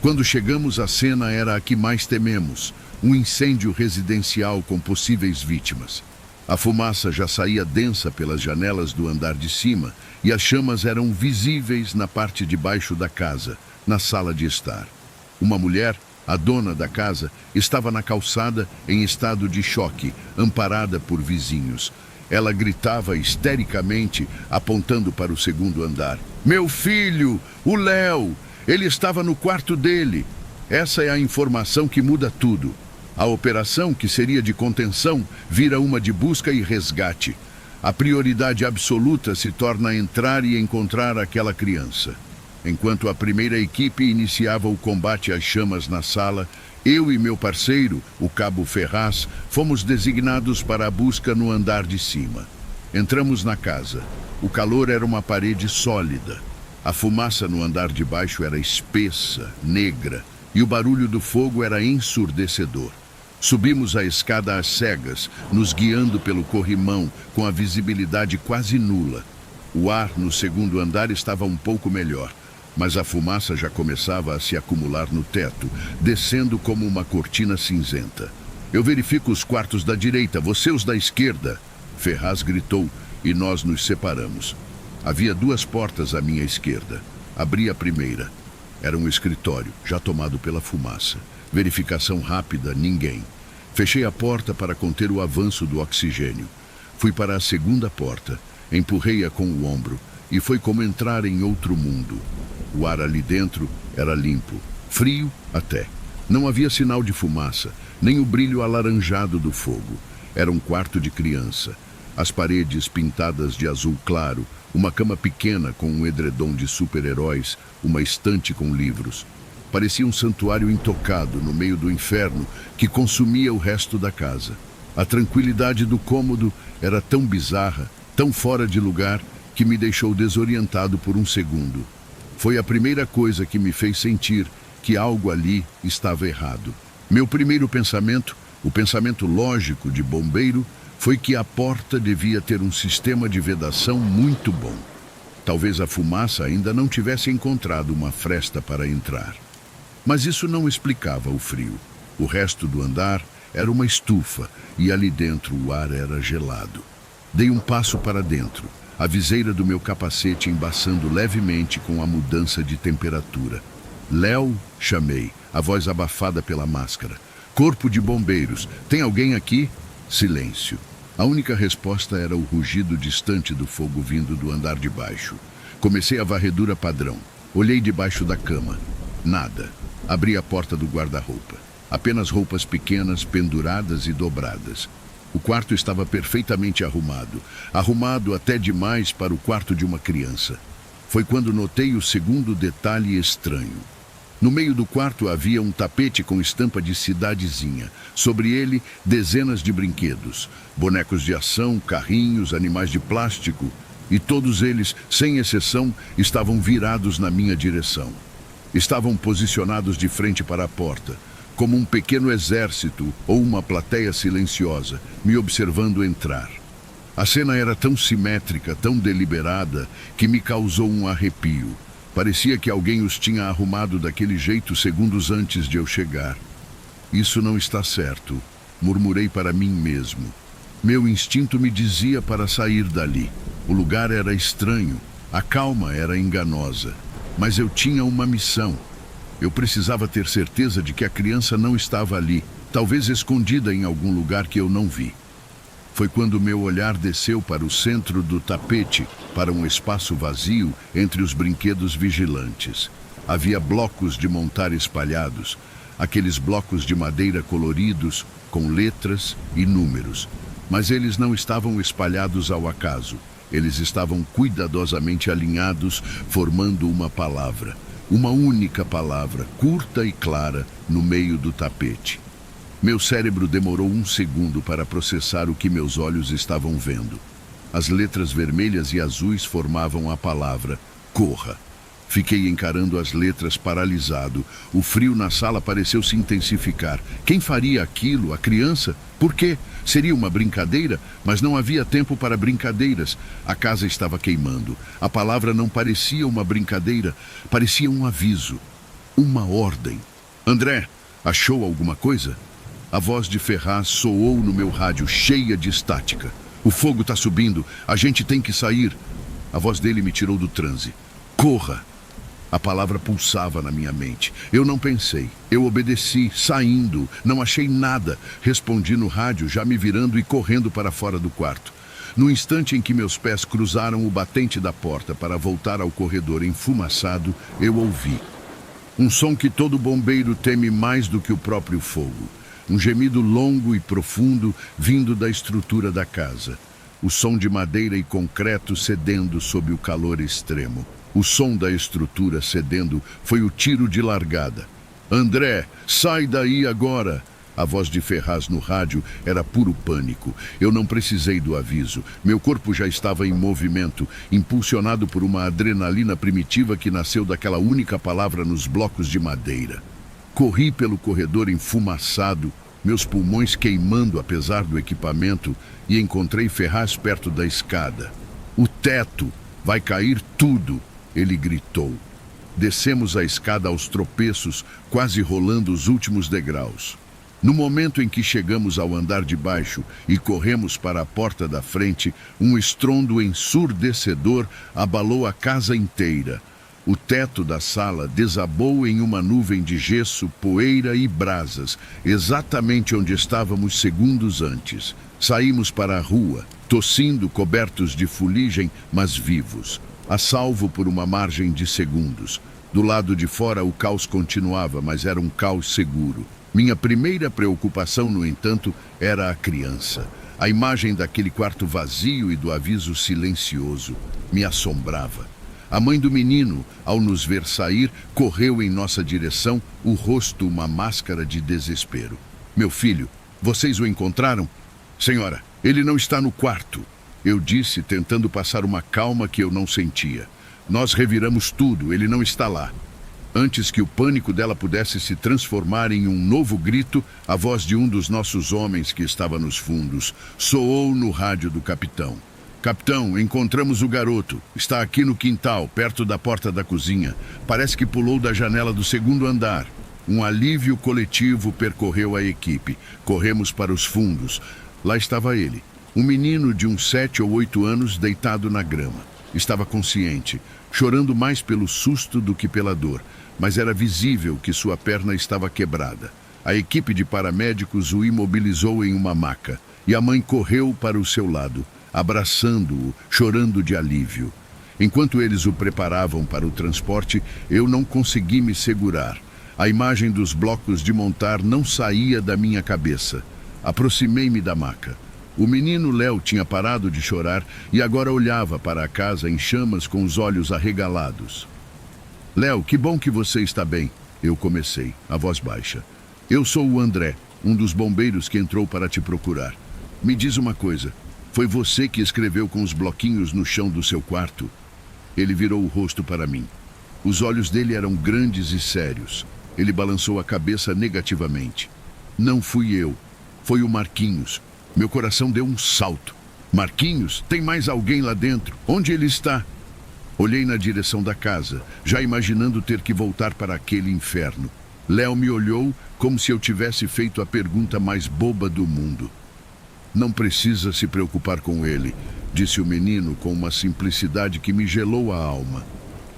Quando chegamos, a cena era a que mais tememos, um incêndio residencial com possíveis vítimas. A fumaça já saía densa pelas janelas do andar de cima e as chamas eram visíveis na parte de baixo da casa, na sala de estar. Uma mulher, a dona da casa, estava na calçada em estado de choque, amparada por vizinhos. Ela gritava histericamente, apontando para o segundo andar. Meu filho, o Léo! Ele estava no quarto dele. Essa é a informação que muda tudo. A operação, que seria de contenção, vira uma de busca e resgate. A prioridade absoluta se torna entrar e encontrar aquela criança. Enquanto a primeira equipe iniciava o combate às chamas na sala, eu e meu parceiro, o cabo Ferraz, fomos designados para a busca no andar de cima. Entramos na casa. O calor era uma parede sólida. A fumaça no andar de baixo era espessa, negra, e o barulho do fogo era ensurdecedor. Subimos a escada às cegas, nos guiando pelo corrimão, com a visibilidade quase nula. O ar no segundo andar estava um pouco melhor, mas a fumaça já começava a se acumular no teto, descendo como uma cortina cinzenta. Eu verifico os quartos da direita, você os da esquerda. Ferraz gritou e nós nos separamos. Havia 2 portas à minha esquerda. Abri a primeira. Era um escritório, já tomado pela fumaça. Verificação rápida, ninguém. Fechei a porta para conter o avanço do oxigênio. Fui para a segunda porta, empurrei-a com o ombro, e foi como entrar em outro mundo. O ar ali dentro era limpo, frio até. Não havia sinal de fumaça, nem o brilho alaranjado do fogo. Era um quarto de criança. As paredes pintadas de azul claro, uma cama pequena com um edredom de super-heróis, uma estante com livros. Parecia um santuário intocado no meio do inferno que consumia o resto da casa. A tranquilidade do cômodo era tão bizarra, tão fora de lugar, que me deixou desorientado por um segundo. Foi a primeira coisa que me fez sentir que algo ali estava errado. Meu primeiro pensamento, o pensamento lógico de bombeiro, foi que a porta devia ter um sistema de vedação muito bom. Talvez a fumaça ainda não tivesse encontrado uma fresta para entrar. Mas isso não explicava o frio. O resto do andar era uma estufa e ali dentro o ar era gelado. Dei um passo para dentro, a viseira do meu capacete embaçando levemente com a mudança de temperatura. Léo, chamei, a voz abafada pela máscara. Corpo de bombeiros, tem alguém aqui? Silêncio. A única resposta era o rugido distante do fogo vindo do andar de baixo. Comecei a varredura padrão. Olhei debaixo da cama. Nada. Abri a porta do guarda-roupa. Apenas roupas pequenas, penduradas e dobradas. O quarto estava perfeitamente arrumado. Arrumado até demais para o quarto de uma criança. Foi quando notei o segundo detalhe estranho. No meio do quarto havia um tapete com estampa de cidadezinha. Sobre ele, dezenas de brinquedos. Bonecos de ação, carrinhos, animais de plástico. E todos eles, sem exceção, estavam virados na minha direção. Estavam posicionados de frente para a porta, como um pequeno exército ou uma plateia silenciosa, me observando entrar. A cena era tão simétrica, tão deliberada, que me causou um arrepio. Parecia que alguém os tinha arrumado daquele jeito segundos antes de eu chegar. Isso não está certo, murmurei para mim mesmo. Meu instinto me dizia para sair dali. O lugar era estranho, a calma era enganosa. Mas eu tinha uma missão. Eu precisava ter certeza de que a criança não estava ali, talvez escondida em algum lugar que eu não vi. Foi quando meu olhar desceu para o centro do tapete, para um espaço vazio entre os brinquedos vigilantes. Havia blocos de montar espalhados, aqueles blocos de madeira coloridos, com letras e números. Mas eles não estavam espalhados ao acaso. Eles estavam cuidadosamente alinhados, formando uma palavra. Uma única palavra, curta e clara, no meio do tapete. Meu cérebro demorou um segundo para processar o que meus olhos estavam vendo. As letras vermelhas e azuis formavam a palavra corra. Fiquei encarando as letras paralisado. O frio na sala pareceu se intensificar. Quem faria aquilo? A criança? Por quê? Seria uma brincadeira? Mas não havia tempo para brincadeiras. A casa estava queimando. A palavra não parecia uma brincadeira. Parecia um aviso. Uma ordem. André, achou alguma coisa? A voz de Ferraz soou no meu rádio, cheia de estática. O fogo está subindo. A gente tem que sair. A voz dele me tirou do transe. Corra! A palavra pulsava na minha mente. Eu não pensei. Eu obedeci, saindo. Não achei nada. Respondi no rádio, já me virando e correndo para fora do quarto. No instante em que meus pés cruzaram o batente da porta para voltar ao corredor enfumaçado, eu ouvi um som que todo bombeiro teme mais do que o próprio fogo. Um gemido longo e profundo vindo da estrutura da casa. O som de madeira e concreto cedendo sob o calor extremo. O som da estrutura cedendo foi o tiro de largada. André, sai daí agora! A voz de Ferraz no rádio era puro pânico. Eu não precisei do aviso. Meu corpo já estava em movimento, impulsionado por uma adrenalina primitiva que nasceu daquela única palavra nos blocos de madeira. Corri pelo corredor enfumaçado, meus pulmões queimando apesar do equipamento, e encontrei Ferraz perto da escada. O teto! Vai cair tudo! Ele gritou. Descemos a escada aos tropeços, quase rolando os últimos degraus. No momento em que chegamos ao andar de baixo e corremos para a porta da frente, um estrondo ensurdecedor abalou a casa inteira. O teto da sala desabou em uma nuvem de gesso, poeira e brasas, exatamente onde estávamos segundos antes. Saímos para a rua, tossindo, cobertos de fuligem, mas vivos, a salvo por uma margem de segundos. Do lado de fora o caos continuava, mas era um caos seguro. Minha primeira preocupação, no entanto, era a criança. A imagem daquele quarto vazio e do aviso silencioso me assombrava. A mãe do menino, ao nos ver sair, correu em nossa direção, o rosto uma máscara de desespero. Meu filho, vocês o encontraram? Senhora, ele não está no quarto. Eu disse, tentando passar uma calma que eu não sentia. Nós reviramos tudo, ele não está lá. Antes que o pânico dela pudesse se transformar em um novo grito, a voz de um dos nossos homens que estava nos fundos soou no rádio do capitão. Capitão, encontramos o garoto. Está aqui no quintal, perto da porta da cozinha. Parece que pulou da janela do segundo andar. Um alívio coletivo percorreu a equipe. Corremos para os fundos. Lá estava ele, um menino de uns 7 ou 8 anos deitado na grama. Estava consciente, chorando mais pelo susto do que pela dor, mas era visível que sua perna estava quebrada. A equipe de paramédicos o imobilizou em uma maca e a mãe correu para o seu lado, abraçando-o, chorando de alívio. Enquanto eles o preparavam para o transporte, eu não consegui me segurar. A imagem dos blocos de montar não saía da minha cabeça. Aproximei-me da maca. O menino Léo tinha parado de chorar e agora olhava para a casa em chamas com os olhos arregalados. Léo, que bom que você está bem. Eu comecei, a voz baixa. Eu sou o André, um dos bombeiros que entrou para te procurar. Me diz uma coisa, foi você que escreveu com os bloquinhos no chão do seu quarto? Ele virou o rosto para mim. Os olhos dele eram grandes e sérios. Ele balançou a cabeça negativamente. Não fui eu, foi o Marquinhos. Meu coração deu um salto. Marquinhos, tem mais alguém lá dentro? Onde ele está? Olhei na direção da casa, já imaginando ter que voltar para aquele inferno. Léo me olhou como se eu tivesse feito a pergunta mais boba do mundo. Não precisa se preocupar com ele, disse o menino com uma simplicidade que me gelou a alma.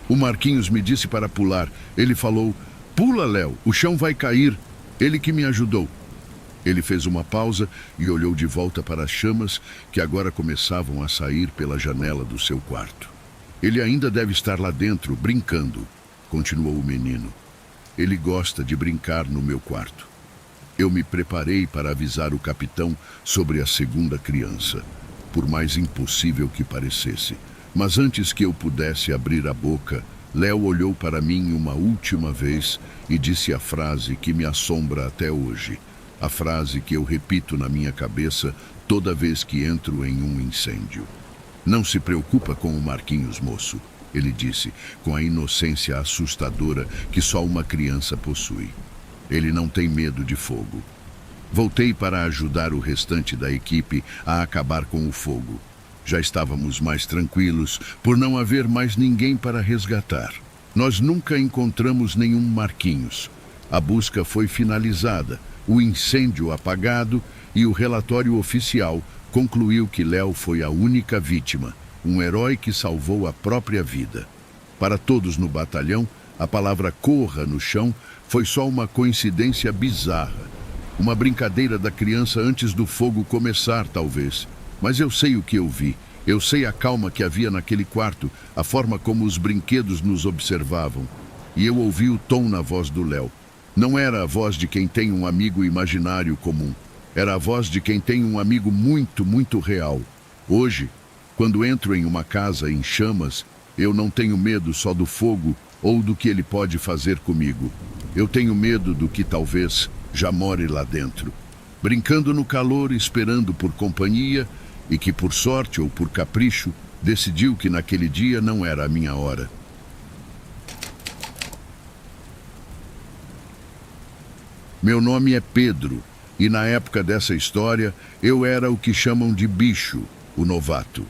O Marquinhos me disse para pular. Ele falou, pula, Léo, o chão vai cair. Ele que me ajudou. Ele fez uma pausa e olhou de volta para as chamas que agora começavam a sair pela janela do seu quarto. Ele ainda deve estar lá dentro, brincando, continuou o menino. Ele gosta de brincar no meu quarto. Eu me preparei para avisar o capitão sobre a segunda criança, por mais impossível que parecesse. Mas antes que eu pudesse abrir a boca, Léo olhou para mim uma última vez e disse a frase que me assombra até hoje. A frase que eu repito na minha cabeça toda vez que entro em um incêndio. Não se preocupa com o Marquinhos, moço, ele disse, com a inocência assustadora que só uma criança possui. Ele não tem medo de fogo. Voltei para ajudar o restante da equipe a acabar com o fogo. Já estávamos mais tranquilos por não haver mais ninguém para resgatar. Nós nunca encontramos nenhum Marquinhos. A busca foi finalizada, o incêndio apagado e o relatório oficial concluiu que Léo foi a única vítima, um herói que salvou a própria vida. Para todos no batalhão, a palavra corra no chão foi só uma coincidência bizarra. Uma brincadeira da criança antes do fogo começar, talvez. Mas eu sei o que eu vi. Eu sei a calma que havia naquele quarto, a forma como os brinquedos nos observavam. E eu ouvi o tom na voz do Léo. Não era a voz de quem tem um amigo imaginário comum. Era a voz de quem tem um amigo muito, muito real. Hoje, quando entro em uma casa em chamas, eu não tenho medo só do fogo ou do que ele pode fazer comigo. Eu tenho medo do que talvez já more lá dentro. Brincando no calor, esperando por companhia, e que por sorte ou por capricho, decidiu que naquele dia não era a minha hora. Meu nome é Pedro, e na época dessa história, eu era o que chamam de bicho, o novato.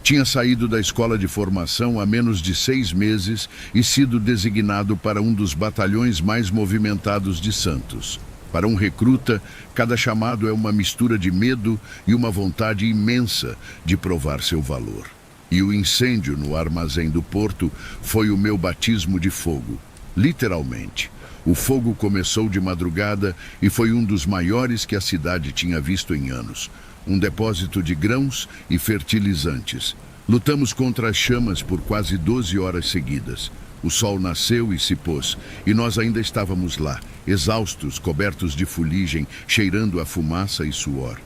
Tinha saído da escola de formação há menos de 6 meses e sido designado para um dos batalhões mais movimentados de Santos. Para um recruta, cada chamado é uma mistura de medo e uma vontade imensa de provar seu valor. E o incêndio no armazém do porto foi o meu batismo de fogo, literalmente. O fogo começou de madrugada e foi um dos maiores que a cidade tinha visto em anos. Um depósito de grãos e fertilizantes. Lutamos contra as chamas por quase 12 horas seguidas. O sol nasceu e se pôs, e nós ainda estávamos lá, exaustos, cobertos de fuligem, cheirando a fumaça e suor.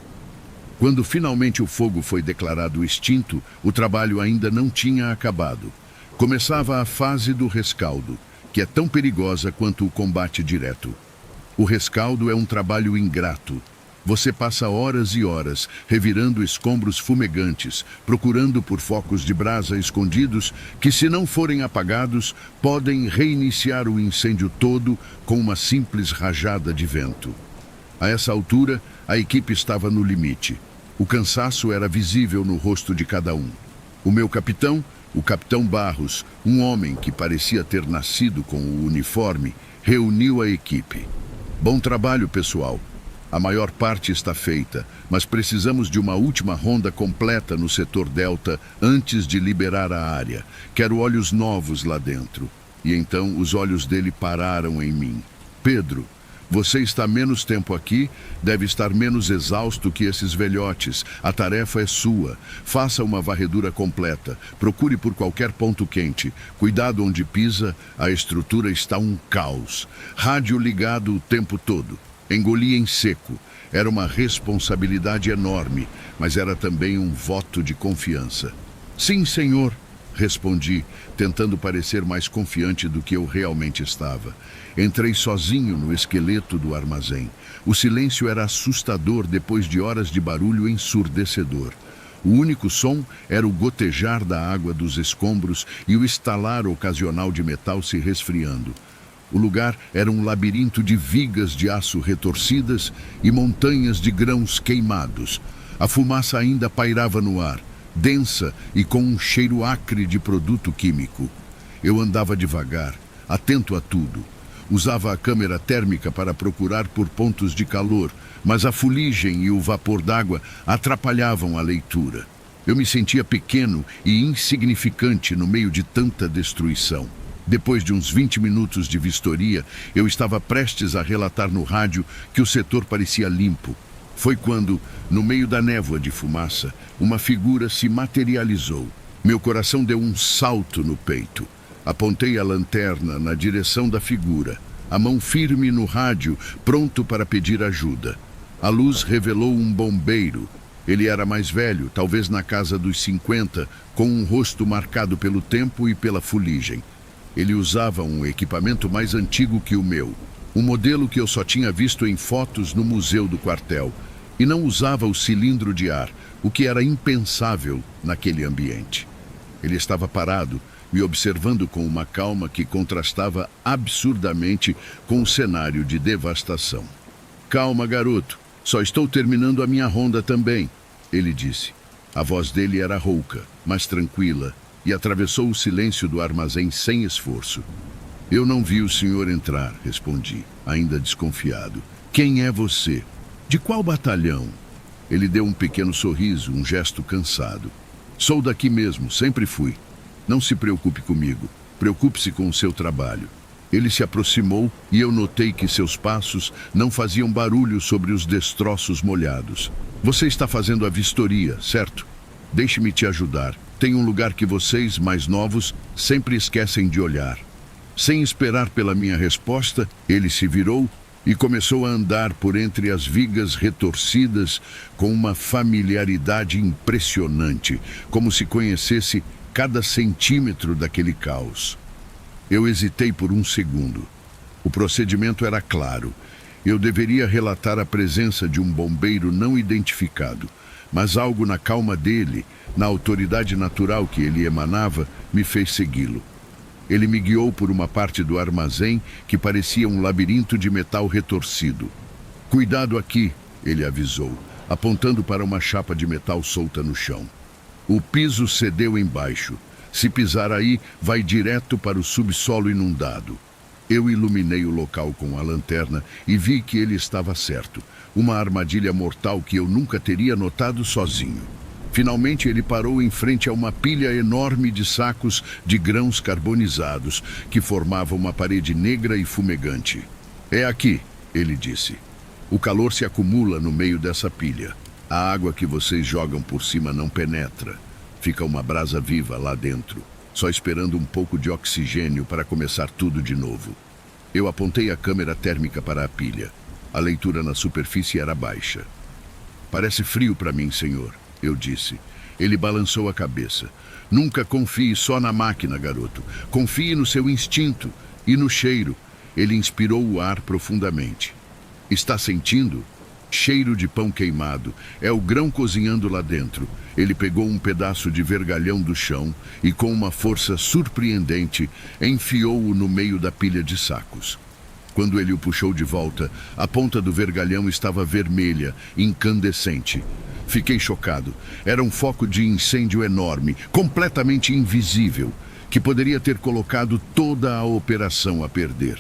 Quando finalmente o fogo foi declarado extinto, o trabalho ainda não tinha acabado. Começava a fase do rescaldo, que é tão perigosa quanto o combate direto. O rescaldo é um trabalho ingrato. Você passa horas e horas revirando escombros fumegantes, procurando por focos de brasa escondidos que, se não forem apagados, podem reiniciar o incêndio todo com uma simples rajada de vento. A essa altura, a equipe estava no limite. O cansaço era visível no rosto de cada um. O meu capitão, o capitão Barros, um homem que parecia ter nascido com o uniforme, reuniu a equipe. Bom trabalho, pessoal. A maior parte está feita, mas precisamos de uma última ronda completa no setor Delta antes de liberar a área. Quero olhos novos lá dentro. E então os olhos dele pararam em mim. Pedro, você está menos tempo aqui, deve estar menos exausto que esses velhotes. A tarefa é sua. Faça uma varredura completa. Procure por qualquer ponto quente. Cuidado onde pisa, a estrutura está um caos. Rádio ligado o tempo todo. Engoli em seco. Era uma responsabilidade enorme, mas era também um voto de confiança. Sim, senhor, respondi, tentando parecer mais confiante do que eu realmente estava. Entrei sozinho no esqueleto do armazém. O silêncio era assustador depois de horas de barulho ensurdecedor. O único som era o gotejar da água dos escombros e o estalar ocasional de metal se resfriando. O lugar era um labirinto de vigas de aço retorcidas e montanhas de grãos queimados. A fumaça ainda pairava no ar, densa e com um cheiro acre de produto químico. Eu andava devagar, atento a tudo. Usava a câmera térmica para procurar por pontos de calor, mas a fuligem e o vapor d'água atrapalhavam a leitura. Eu me sentia pequeno e insignificante no meio de tanta destruição. Depois de uns 20 minutos de vistoria, eu estava prestes a relatar no rádio que o setor parecia limpo. Foi quando, no meio da névoa de fumaça, uma figura se materializou. Meu coração deu um salto no peito. Apontei a lanterna na direção da figura, a mão firme no rádio, pronto para pedir ajuda. A luz revelou um bombeiro. Ele era mais velho, talvez na casa dos 50, com um rosto marcado pelo tempo e pela fuligem. Ele usava um equipamento mais antigo que o meu, um modelo que eu só tinha visto em fotos no museu do quartel, e não usava o cilindro de ar, o que era impensável naquele ambiente. Ele estava parado, me observando com uma calma que contrastava absurdamente com o cenário de devastação. Calma, garoto, só estou terminando a minha ronda também, ele disse. A voz dele era rouca, mas tranquila, e atravessou o silêncio do armazém sem esforço. Eu não vi o senhor entrar, respondi, ainda desconfiado. Quem é você? De qual batalhão? Ele deu um pequeno sorriso, um gesto cansado. Sou daqui mesmo, sempre fui. Não se preocupe comigo, preocupe-se com o seu trabalho. Ele se aproximou e eu notei que seus passos não faziam barulho sobre os destroços molhados. Você está fazendo a vistoria, certo? Deixe-me te ajudar. Tem um lugar que vocês, mais novos, sempre esquecem de olhar. Sem esperar pela minha resposta, ele se virou e começou a andar por entre as vigas retorcidas com uma familiaridade impressionante, como se conhecesse cada centímetro daquele caos. Eu hesitei por um segundo. O procedimento era claro. Eu deveria relatar a presença de um bombeiro não identificado, mas algo na calma dele, na autoridade natural que ele emanava, me fez segui-lo. Ele me guiou por uma parte do armazém que parecia um labirinto de metal retorcido. "Cuidado aqui", ele avisou, apontando para uma chapa de metal solta no chão. "O piso cedeu embaixo. Se pisar aí, vai direto para o subsolo inundado." Eu iluminei o local com a lanterna e vi que ele estava certo. Uma armadilha mortal que eu nunca teria notado sozinho. Finalmente ele parou em frente a uma pilha enorme de sacos de grãos carbonizados que formava uma parede negra e fumegante. "É aqui", ele disse. "O calor se acumula no meio dessa pilha. A água que vocês jogam por cima não penetra. Fica uma brasa viva lá dentro, só esperando um pouco de oxigênio para começar tudo de novo." Eu apontei a câmera térmica para a pilha. A leitura na superfície era baixa. "Parece frio para mim, senhor", eu disse. Ele balançou a cabeça. "Nunca confie só na máquina, garoto. Confie no seu instinto e no cheiro." Ele inspirou o ar profundamente. "Está sentindo? Cheiro de pão queimado. É o grão cozinhando lá dentro." Ele pegou um pedaço de vergalhão do chão e, com uma força surpreendente, enfiou-o no meio da pilha de sacos. Quando ele o puxou de volta, a ponta do vergalhão estava vermelha, incandescente. Fiquei chocado. Era um foco de incêndio enorme, completamente invisível, que poderia ter colocado toda a operação a perder.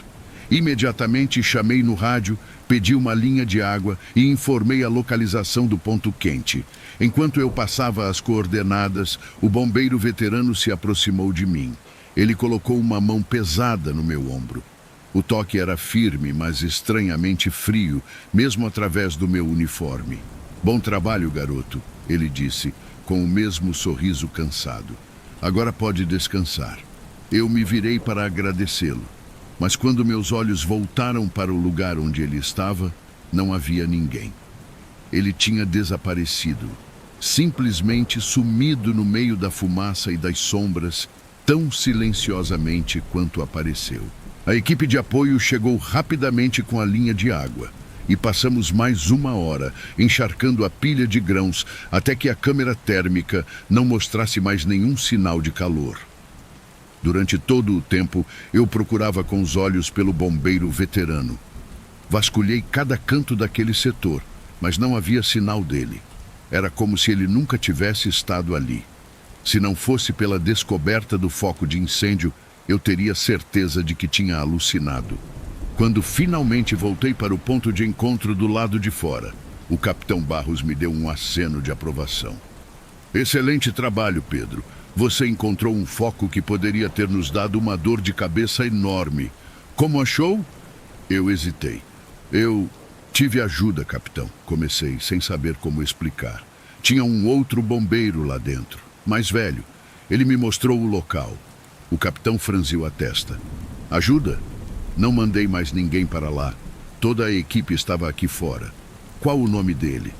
Imediatamente chamei no rádio, pedi uma linha de água e informei a localização do ponto quente. Enquanto eu passava as coordenadas, o bombeiro veterano se aproximou de mim. Ele colocou uma mão pesada no meu ombro. O toque era firme, mas estranhamente frio, mesmo através do meu uniforme. "Bom trabalho, garoto", ele disse, com o mesmo sorriso cansado. "Agora pode descansar." Eu me virei para agradecê-lo, mas quando meus olhos voltaram para o lugar onde ele estava, não havia ninguém. Ele tinha desaparecido, simplesmente sumido no meio da fumaça e das sombras, tão silenciosamente quanto apareceu. A equipe de apoio chegou rapidamente com a linha de água e passamos mais 1 hora encharcando a pilha de grãos até que a câmera térmica não mostrasse mais nenhum sinal de calor. Durante todo o tempo, eu procurava com os olhos pelo bombeiro veterano. Vasculhei cada canto daquele setor, mas não havia sinal dele. Era como se ele nunca tivesse estado ali. Se não fosse pela descoberta do foco de incêndio, eu teria certeza de que tinha alucinado. Quando finalmente voltei para o ponto de encontro do lado de fora, o capitão Barros me deu um aceno de aprovação. "Excelente trabalho, Pedro. Você encontrou um foco que poderia ter nos dado uma dor de cabeça enorme. Como achou?" Eu hesitei. "Eu tive ajuda, capitão", comecei, sem saber como explicar. "Tinha um outro bombeiro lá dentro, mais velho. Ele me mostrou o local." O capitão franziu a testa. "Ajuda? Não mandei mais ninguém para lá. Toda a equipe estava aqui fora." "Qual o nome dele?"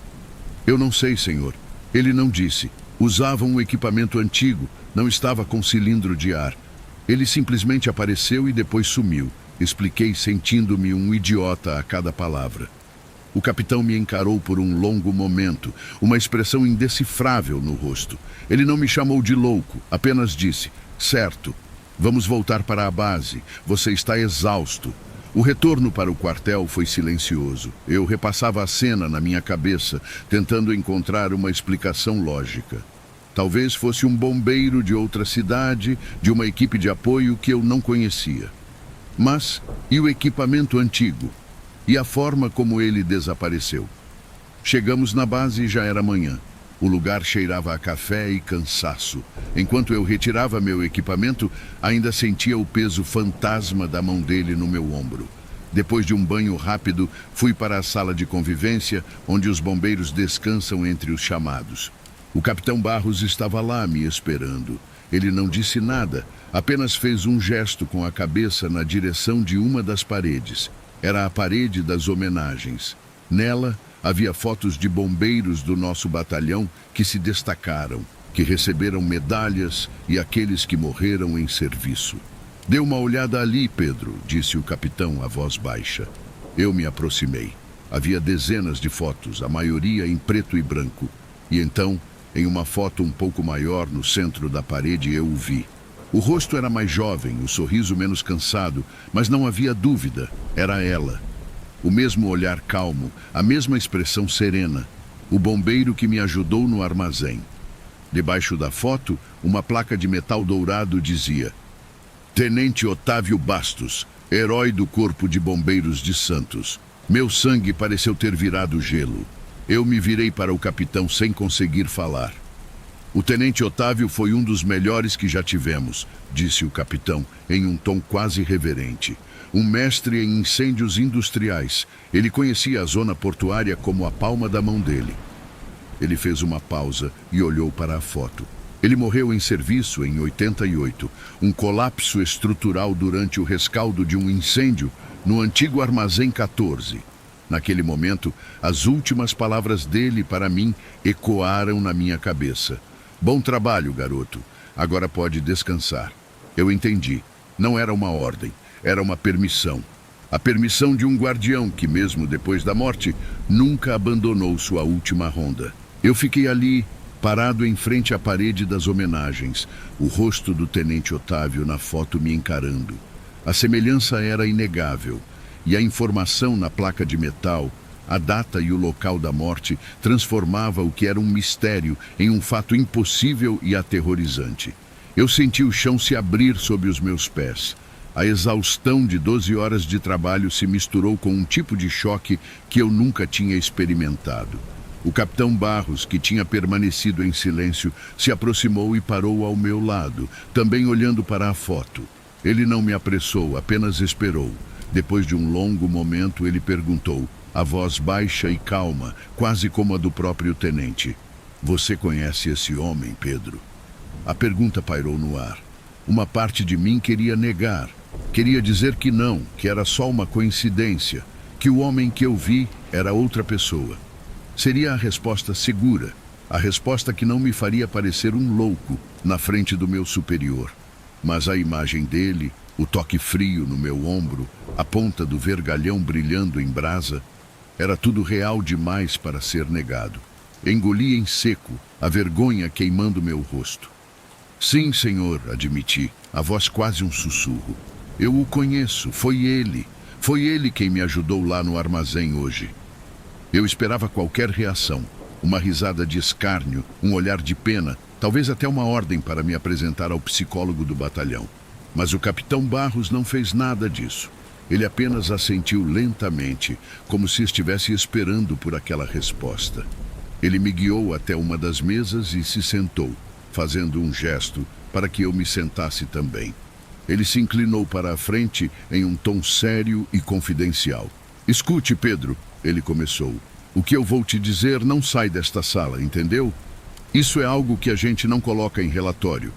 "Eu não sei, senhor. Ele não disse. Usava um equipamento antigo, não estava com cilindro de ar. Ele simplesmente apareceu e depois sumiu." Expliquei, sentindo-me um idiota a cada palavra. O capitão me encarou por um longo momento, uma expressão indecifrável no rosto. Ele não me chamou de louco, apenas disse: "Certo, vamos voltar para a base. Você está exausto." O retorno para o quartel foi silencioso. Eu repassava a cena na minha cabeça, tentando encontrar uma explicação lógica. Talvez fosse um bombeiro de outra cidade, de uma equipe de apoio que eu não conhecia. Mas, e o equipamento antigo? E a forma como ele desapareceu? Chegamos na base e já era manhã. O lugar cheirava a café e cansaço. Enquanto eu retirava meu equipamento, ainda sentia o peso fantasma da mão dele no meu ombro. Depois de um banho rápido, fui para a sala de convivência, onde os bombeiros descansam entre os chamados. O capitão Barros estava lá me esperando. Ele não disse nada, apenas fez um gesto com a cabeça na direção de uma das paredes. Era a parede das homenagens. Nela, havia fotos de bombeiros do nosso batalhão que se destacaram, que receberam medalhas e aqueles que morreram em serviço. Dê uma olhada ali, Pedro, disse o capitão a voz baixa. Eu me aproximei. Havia dezenas de fotos, a maioria em preto e branco. E então, em uma foto um pouco maior no centro da parede, eu o vi. O rosto era mais jovem, o sorriso menos cansado, mas não havia dúvida, era ela. O mesmo olhar calmo, a mesma expressão serena. O bombeiro que me ajudou no armazém. Debaixo da foto, uma placa de metal dourado dizia: Tenente Otávio Bastos, herói do Corpo de Bombeiros de Santos. Meu sangue pareceu ter virado gelo. Eu me virei para o capitão sem conseguir falar. O Tenente Otávio foi um dos melhores que já tivemos, disse o capitão, em um tom quase reverente. Um mestre em incêndios industriais. Ele conhecia a zona portuária como a palma da mão dele. Ele fez uma pausa e olhou para a foto. Ele morreu em serviço em 88, um colapso estrutural durante o rescaldo de um incêndio no antigo Armazém 14. Naquele momento, as últimas palavras dele para mim ecoaram na minha cabeça. Bom trabalho, garoto. Agora pode descansar. Eu entendi. Não era uma ordem. Era uma permissão. A permissão de um guardião que, mesmo depois da morte, nunca abandonou sua última ronda. Eu fiquei ali, parado em frente à parede das homenagens, o rosto do Tenente Otávio na foto me encarando. A semelhança era inegável, e a informação na placa de metal, a data e o local da morte, transformava o que era um mistério em um fato impossível e aterrorizante. Eu senti o chão se abrir sob os meus pés. A exaustão de 12 horas de trabalho se misturou com um tipo de choque que eu nunca tinha experimentado. O capitão Barros, que tinha permanecido em silêncio, se aproximou e parou ao meu lado, também olhando para a foto. Ele não me apressou, apenas esperou. Depois de um longo momento, ele perguntou, a voz baixa e calma, quase como a do próprio tenente: Você conhece esse homem, Pedro? A pergunta pairou no ar. Uma parte de mim queria negar. Queria dizer que não, que era só uma coincidência, que o homem que eu vi era outra pessoa. Seria a resposta segura, a resposta que não me faria parecer um louco na frente do meu superior. Mas a imagem dele, o toque frio no meu ombro, a ponta do vergalhão brilhando em brasa, era tudo real demais para ser negado. Engoli em seco, a vergonha queimando meu rosto. Sim, senhor, admiti, a voz quase um sussurro. Eu o conheço, foi ele quem me ajudou lá no armazém hoje. Eu esperava qualquer reação, uma risada de escárnio, um olhar de pena, talvez até uma ordem para me apresentar ao psicólogo do batalhão. Mas o capitão Barros não fez nada disso. Ele apenas assentiu lentamente, como se estivesse esperando por aquela resposta. Ele me guiou até uma das mesas e se sentou, fazendo um gesto para que eu me sentasse também. Ele se inclinou para a frente em um tom sério e confidencial. Escute, Pedro, ele começou. O que eu vou te dizer não sai desta sala, entendeu? Isso é algo que a gente não coloca em relatório.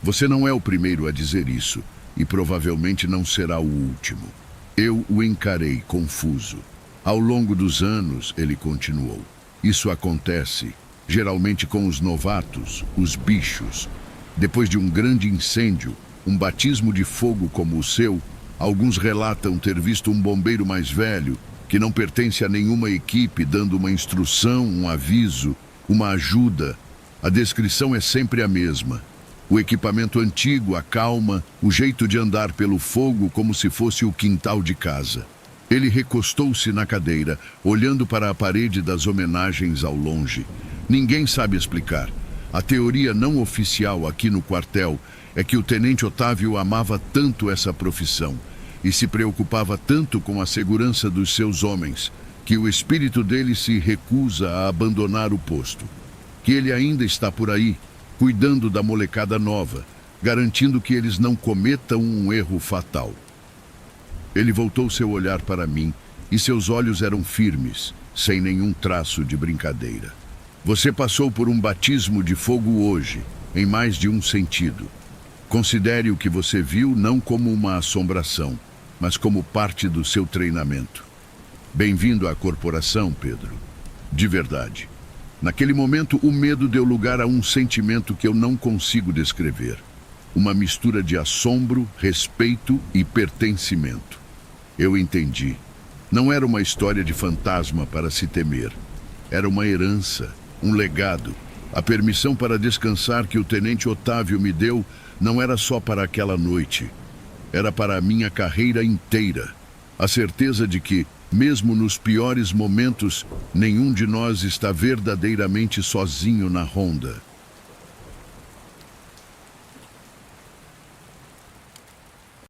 Você não é o primeiro a dizer isso, e provavelmente não será o último. Eu o encarei confuso. Ao longo dos anos, ele continuou. Isso acontece, geralmente com os novatos, os bichos. Depois de um grande incêndio, um batismo de fogo como o seu, alguns relatam ter visto um bombeiro mais velho, que não pertence a nenhuma equipe, dando uma instrução, um aviso, uma ajuda. A descrição é sempre a mesma. O equipamento antigo, a calma, o jeito de andar pelo fogo como se fosse o quintal de casa. Ele recostou-se na cadeira, olhando para a parede das homenagens ao longe. Ninguém sabe explicar. A teoria não oficial aqui no quartel é que o Tenente Otávio amava tanto essa profissão e se preocupava tanto com a segurança dos seus homens, que o espírito dele se recusa a abandonar o posto. que ele ainda está por aí, cuidando da molecada nova, garantindo que eles não cometam um erro fatal. Ele voltou seu olhar para mim e seus olhos eram firmes, sem nenhum traço de brincadeira. Você passou por um batismo de fogo hoje, em mais de um sentido. Considere o que você viu não como uma assombração, mas como parte do seu treinamento. Bem-vindo à corporação, Pedro. De verdade. Naquele momento, o medo deu lugar a um sentimento que eu não consigo descrever. Uma mistura de assombro, respeito e pertencimento. Eu entendi. Não era uma história de fantasma para se temer. Era uma herança, um legado. A permissão para descansar que o tenente Otávio me deu não era só para aquela noite. Era para a minha carreira inteira. A certeza de que, mesmo nos piores momentos, nenhum de nós está verdadeiramente sozinho na ronda.